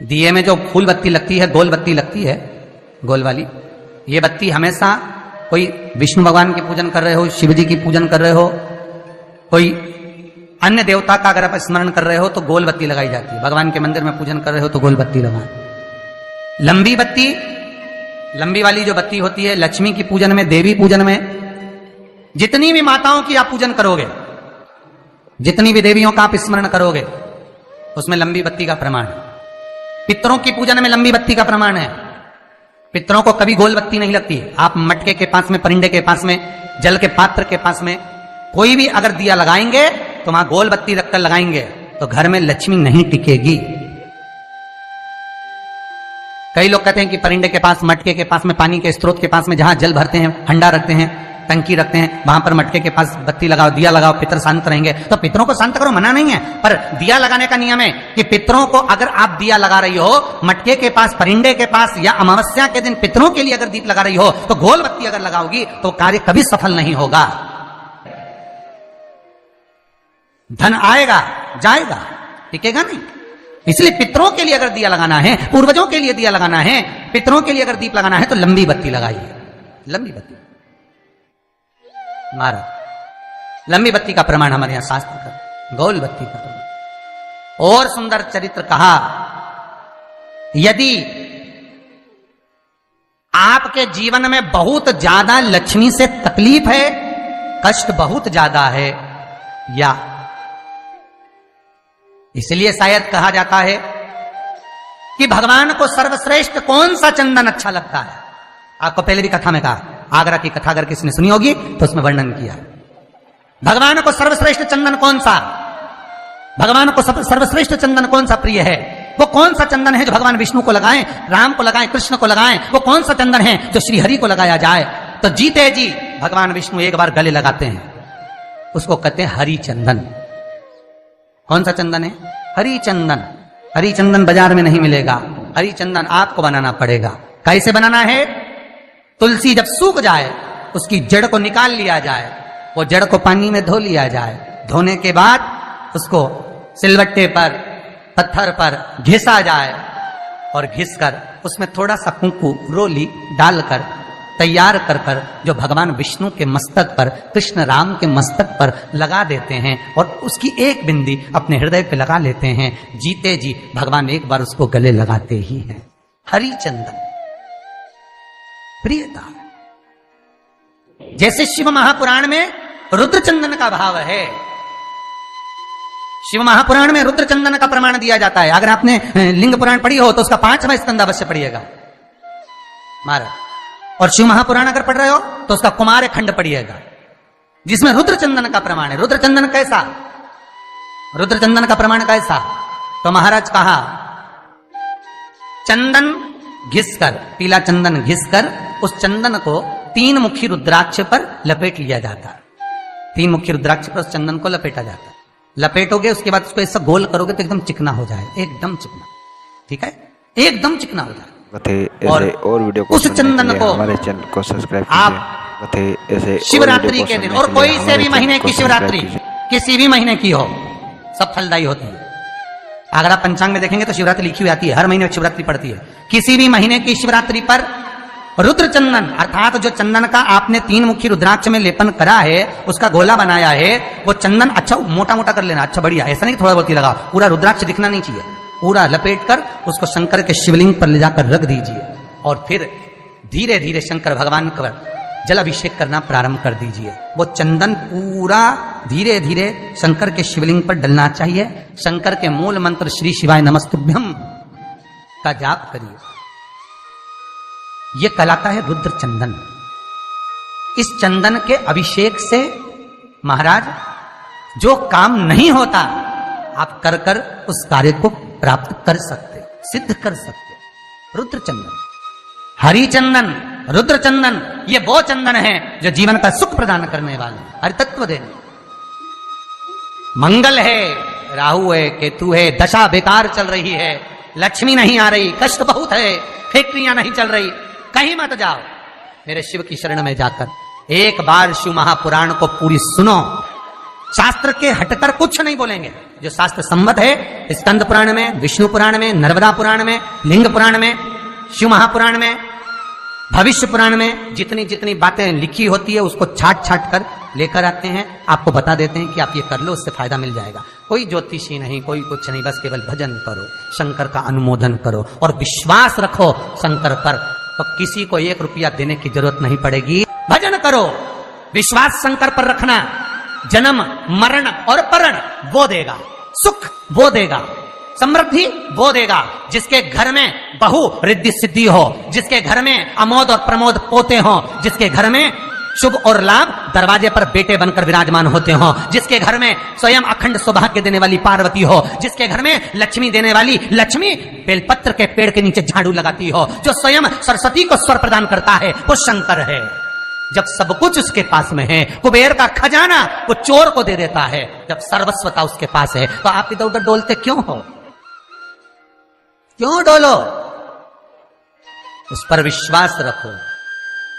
दिए में जो फूल बत्ती लगती है, गोल बत्ती लगती है, गोल वाली, ये बत्ती हमेशा कोई विष्णु भगवान की पूजन कर रहे हो, शिव जी की पूजन कर रहे हो, कोई अन्य देवता का अगर आप स्मरण कर रहे हो तो गोल बत्ती लगाई जाती है। भगवान के मंदिर में पूजन कर रहे हो तो गोल बत्ती लगाएं। लंबी बत्ती, लंबी वाली जो बत्ती होती है, लक्ष्मी की पूजन में, देवी पूजन में, जितनी भी माताओं की आप पूजन करोगे, जितनी भी देवियों का आप स्मरण करोगे, उसमें लंबी बत्ती का प्रमाण है। पितरों की पूजन में लंबी बत्ती का प्रमाण है। पितरों को कभी गोल बत्ती नहीं लगती है। आप मटके के पास में, परिंदे के पास में, जल के पात्र के पास में कोई भी अगर दिया लगाएंगे तो वहां गोल बत्ती रखकर लगाएंगे तो घर में लक्ष्मी नहीं टिकेगी। कई लोग कहते हैं कि परिंदे के पास, मटके के पास में, पानी के स्रोत के पास में जहां जल भरते हैं, हंडा रखते हैं, टंकी रखते हैं, वहां पर मटके के पास बत्ती लगाओ, दिया लगाओ, पितर शांत रहेंगे। तो पितरों को शांत करो, मना नहीं है, पर दिया लगाने का नियम है कि पितरों को अगर आप दिया लगा रही हो मटके के पास, परिंदे के पास, या अमावस्या के दिन पितरों के लिए अगर दीप लगा रही हो तो गोल बत्ती अगर लगाओगी तो कार्य कभी सफल नहीं होगा। धन आएगा जाएगा, टिकेगा नहीं। इसलिए पितरों के लिए अगर दिया लगाना है, पूर्वजों के लिए दिया लगाना है, पितरों के लिए अगर दीप लगाना है तो लंबी बत्ती लगाइए। लंबी बत्ती महाराज, लंबी बत्ती का प्रमाण हमारे यहां शास्त्र का, गोल बत्ती का प्रमाण। और सुंदर चरित्र कहा, यदि आपके जीवन में बहुत ज्यादा लक्ष्मी से तकलीफ है, कष्ट बहुत ज्यादा है, या इसलिए शायद कहा जाता है कि भगवान को सर्वश्रेष्ठ कौन सा चंदन अच्छा लगता है। आपको पहले भी कथा में कहा, आगरा की कथा अगर किसी ने सुनी होगी तो उसमें वर्णन किया है। भगवान को सर्वश्रेष्ठ चंदन कौन सा, भगवान को सर्वश्रेष्ठ चंदन कौन सा प्रिय है, वो कौन सा चंदन है जो भगवान विष्णु को लगाएं, राम को लगाएं, कृष्ण को लगाएं, वो कौन सा चंदन है जो श्री हरि को लगाया जाए। तो जीते जी भगवान विष्णु एक बार गले लगाते हैं, उसको कहते हैं हरि चंदन। कौन सा चंदन है? हरि चंदन। हरि चंदन बाजार में नहीं मिलेगा, हरि चंदन आपको बनाना पड़ेगा। कैसे बनाना है? तुलसी जब सूख जाए उसकी जड़ को निकाल लिया जाए, वो जड़ को पानी में धो लिया जाए, धोने के बाद उसको सिलवट्टे पर, पत्थर पर घिसा जाए, और घिसकर उसमें थोड़ा सा कुंकू, रोली डालकर तैयार कर कर जो भगवान विष्णु के मस्तक पर, कृष्ण राम के मस्तक पर लगा देते हैं, और उसकी एक बिंदी अपने हृदय पे लगा लेते हैं। जीते जी भगवान एक बार उसको गले लगाते ही हैं। हरि चंदन प्रियता। जैसे शिव महापुराण में रुद्र चंदन का भाव है, शिव महापुराण में रुद्र चंदन का प्रमाण दिया जाता है। अगर आपने लिंग पुराण पढ़ी हो तो उसका 5वां स्कंद अवश्य पढ़िएगा महाराज, और शिव महापुराण अगर पढ़ रहे हो तो उसका कुमार खंड पढ़िएगा, जिसमें रुद्र चंदन का प्रमाण है। रुद्र चंदन कैसा? रुद्र चंदन का प्रमाण कैसा? तो महाराज कहा, चंदन घिसकर, पीला चंदन घिसकर उस चंदन को 3 मुखी रुद्राक्ष पर लपेट लिया जाता। 3 मुखी रुद्राक्ष पर उस चंदन को लपेटा जाता। लपेटोगे उसके बाद उसको ऐसा गोल करोगे तो एकदम चिकना हो जाए, एकदम चिकना, ठीक है, एकदम चिकना हो जाए। और वीडियो को उस चंदन को हमारे चैनल को सब्सक्राइब आप ऐसे शिवरात्रि के दिन, और कोई से भी महीने की शिवरात्रि, किसी भी महीने की हो, सब फलदायी होती है। अगर आप पंचांग में देखेंगे तो शिवरात्रि लिखी हुई आती है, हर महीने शिवरात्रि पड़ती है। किसी भी महीने की शिवरात्रि पर रुद्र चंदन, अर्थात जो चंदन का आपने 3 मुखी रुद्राक्ष में लेपन करा है, उसका गोला बनाया है, वो चंदन अच्छा मोटा मोटा कर लेना, अच्छा बढ़िया, ऐसा नहीं थोड़ा बहुत ही लगा, पूरा रुद्राक्ष दिखना नहीं चाहिए। पूरा लपेट कर उसको शंकर के शिवलिंग पर ले जाकर रख दीजिए, और फिर धीरे धीरे शंकर भगवान का जल अभिषेक करना प्रारंभ कर दीजिए। वो चंदन पूरा धीरे धीरे शंकर के शिवलिंग पर डलना चाहिए। शंकर के मूल मंत्र श्री शिवाय नमस्तुभ्यम का जाप करिए। यह कहलाता है रुद्र चंदन। इस चंदन के अभिषेक से महाराज जो काम नहीं होता, आप कर कर उस कार्य को प्राप्त कर सकते, सिद्ध कर सकते। रुद्र चंदन, हरि चंदन, रुद्र चंदन, ये वो चंदन है जो जीवन का सुख प्रदान करने वाले, हरि तत्व देने। मंगल है, राहु है, केतु है, दशा बेकार चल रही है, लक्ष्मी नहीं आ रही, कष्ट बहुत है, फैक्ट्रियां नहीं चल रही, कहीं मत जाओ, मेरे शिव की शरण में जाकर एक बार शिव महापुराण को पूरी सुनो, शास्त्र के हटकर कुछ नहीं बोलेंगे। जो शास्त्र सम्मत है, स्कंद पुराण में, विष्णु पुराण में, नर्मदा पुराण में, लिंग पुराण में, शिव महापुराण में, भविष्य पुराण में जितनी जितनी बातें लिखी होती है उसको छाट छाट कर लेकर आते हैं, आपको बता देते हैं कि आप ये कर लो, उससे फायदा मिल जाएगा। कोई ज्योतिषी नहीं, कोई कुछ नहीं, बस केवल भजन करो, शंकर का अनुमोदन करो और विश्वास रखो शंकर पर, तो किसी को 1 रुपया देने की जरूरत नहीं पड़ेगी। भजन करो, विश्वास शंकर पर रखना, जन्म मरण और परण वो देगा, सुख वो देगा, समृद्धि वो देगा। जिसके घर में बहु रिद्धि सिद्धि हो, जिसके घर में अमोद और प्रमोद पोते हो, जिसके घर में शुभ और लाभ दरवाजे पर बेटे बनकर विराजमान होते हो, जिसके घर में स्वयं अखंड सौभाग्य देने वाली पार्वती हो, जिसके घर में लक्ष्मी देने वाली लक्ष्मी बेलपत्र के पेड़ के नीचे झाड़ू लगाती हो, जो स्वयं सरस्वती को स्वर प्रदान करता है वो शंकर है। जब सब कुछ उसके पास में है, कुबेर का खजाना वो चोर को दे देता है, जब सर्वस्वता उसके पास है, तो आप इधर उधर डोलते क्यों हो? क्यों डोलो? उस पर विश्वास रखो।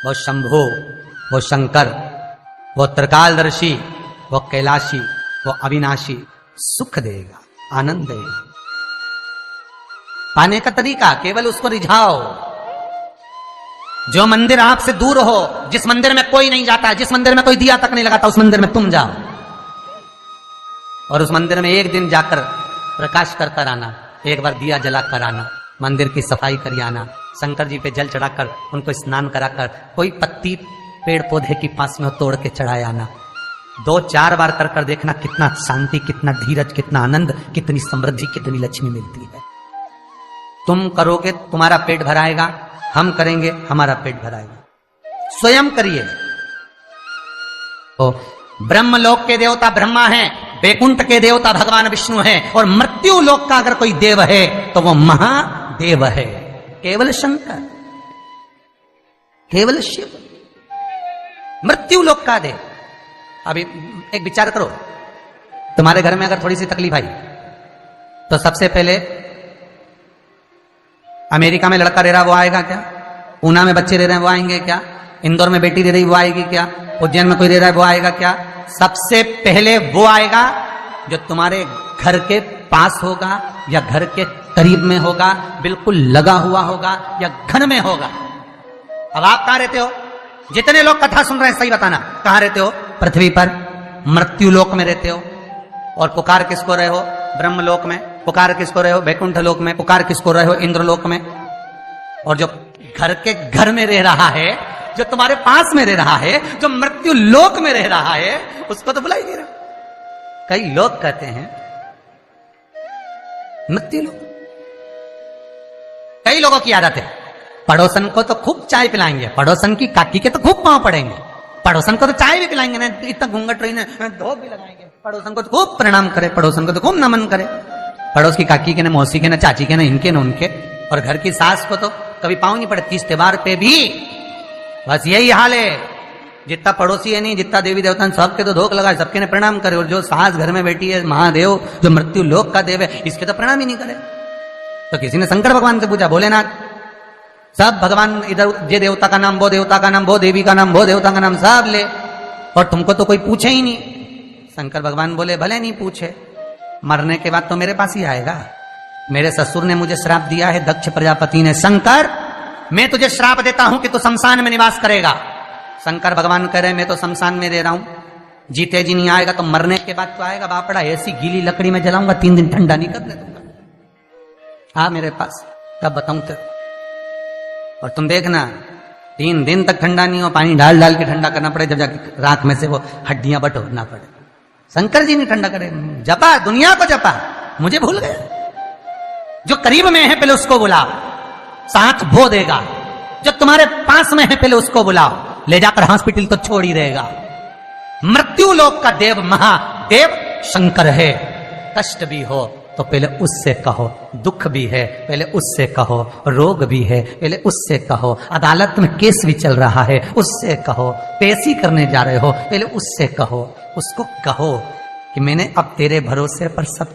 वो शंभु, वो शंकर, वो त्रिकालदर्शी, वो कैलाशी, वो अविनाशी सुख देगा, आनंद देगा। पाने का तरीका केवल उसको रिझाओ। जो मंदिर आपसे दूर हो, जिस मंदिर में कोई नहीं जाता, जिस मंदिर में कोई दिया तक नहीं लगाता, उस मंदिर में तुम जाओ और उस मंदिर में एक दिन जाकर प्रकाश कर कर आना, एक बार दिया जला कर आना, मंदिर की सफाई कर आना, शंकर जी पे जल चढ़ाकर उनको स्नान कराकर, कोई पत्ती पेड़ पौधे के पास में तोड़ के चढ़ाया आना। 2-4 बार कर कर देखना कितना शांति, कितना धीरज, कितना आनंद, कितनी समृद्धि, कितनी लक्ष्मी मिलती है। तुम करोगे तुम्हारा पेट भराएगा, हम करेंगे हमारा पेट भराएगा। स्वयं करिए। तो ब्रह्मलोक के देवता ब्रह्मा हैं, वैकुंठ के देवता भगवान विष्णु हैं, और मृत्यु लोक का अगर कोई देव है तो वो महादेव है, केवल शंकर, केवल शिव, मृत्यु लोक का देव। अभी एक विचार करो, तुम्हारे घर में अगर थोड़ी सी तकलीफ आई तो सबसे पहले अमेरिका में लड़का रह रहा वो आएगा क्या? पूना में बच्चे रह रहे हैं वो आएंगे क्या? इंदौर में बेटी रह रही वो आएगी क्या? उज्जैन में कोई रह रहा है वो आएगा क्या? सबसे पहले वो आएगा जो तुम्हारे घर के पास होगा या घर के करीब में होगा, बिल्कुल लगा हुआ होगा या घर में होगा। अब आप कहां रहते हो? जितने लोग कथा सुन रहे हैं सही बताना, कहां रहते हो? पृथ्वी पर मृत्यु लोक में रहते हो। और पुकार किसको रहे हो? ब्रह्मलोक में। पुकार किसको रहे हो? वैकुंठ लोक में। पुकार किसको रहे हो? इंद्रलोक में। और जो घर के घर में रह रहा है, जो तुम्हारे पास में रह रहा है, जो मृत्यु लोक में रह रहा है, उसको तो बुला ही नहीं रहा। कई लोग कहते हैं मृत्यु लोक। कई लोगों की आदत है, पड़ोसन को तो खूब चाय पिलाएंगे, पड़ोसन की काकी के तो खूब पांव पड़ेंगे, पड़ोसन को तो चाय भी पिलाएंगे ना, इतना घूंघट रही ना, धो भी लगाएंगे, पड़ोसन को तो खूब प्रणाम करे, पड़ोसन को तो खूब नमन करे, पड़ोस की काकी के ना, मौसी के ना, चाची के ना, इनके ना उनके। और घर की सास को तो कभी पाँव नहीं पड़े, 30 त्योहार पे भी बस यही हाल है। जितना पड़ोसी है नहीं, जितना देवी देवता सबके तो धोख लगाए, सबके ने प्रणाम करे। और जो सास घर में बैठी है, महादेव जो मृत्यु लोक का देव है, इसके तो प्रणाम ही नहीं करे। तो किसी ने शंकर भगवान से पूछा, भोलेनाथ सब भगवान इधर, ये देवता का नाम, वो देवता का नाम, वो देवी का नाम, वो देवता का नाम सब ले, और तुमको तो कोई पूछे ही नहीं। शंकर भगवान बोले, भले नहीं पूछे, मरने के बाद तो मेरे पास ही आएगा। मेरे ससुर ने मुझे श्राप दिया है, दक्ष प्रजापति ने, शंकर मैं तुझे श्राप देता हूं कि तू शमशान में निवास करेगा। शंकर भगवान कह रहे, मैं तो शमशान में रह रहा हूं, जीते जी नहीं आएगा तो मरने के बाद तो आएगा। बापड़ा ऐसी गीली लकड़ी में जलाऊंगा, 3 दिन ठंडा नहीं करने दूंगा। आ मेरे पास, कब बताऊं तेरे। और तुम देखना 3 दिन तक ठंडा नहीं हो, पानी डाल डाल के ठंडा करना पड़े, जब जाके रात में से वो हड्डियां बटोरना पड़े। शंकर जी ने ठंडा करे, जपा दुनिया को जपा, मुझे भूल गया। जो करीब में है पहले उसको बुलाओ, साथ वो देगा। जो तुम्हारे पास में है पहले उसको बुलाओ, ले जाकर हॉस्पिटल तो छोड़ ही रहेगा। मृत्यु लोक का देव महादेव शंकर है। कष्ट भी हो तो पहले उससे कहो, दुख भी है पहले उससे कहो, रोग भी है पहले उससे कहो, अदालत में केस भी चल रहा है उससे कहो, पेशी करने जा रहे हो पहले उससे कहो। उसको कहो कि मैंने अब तेरे भरोसे पर सब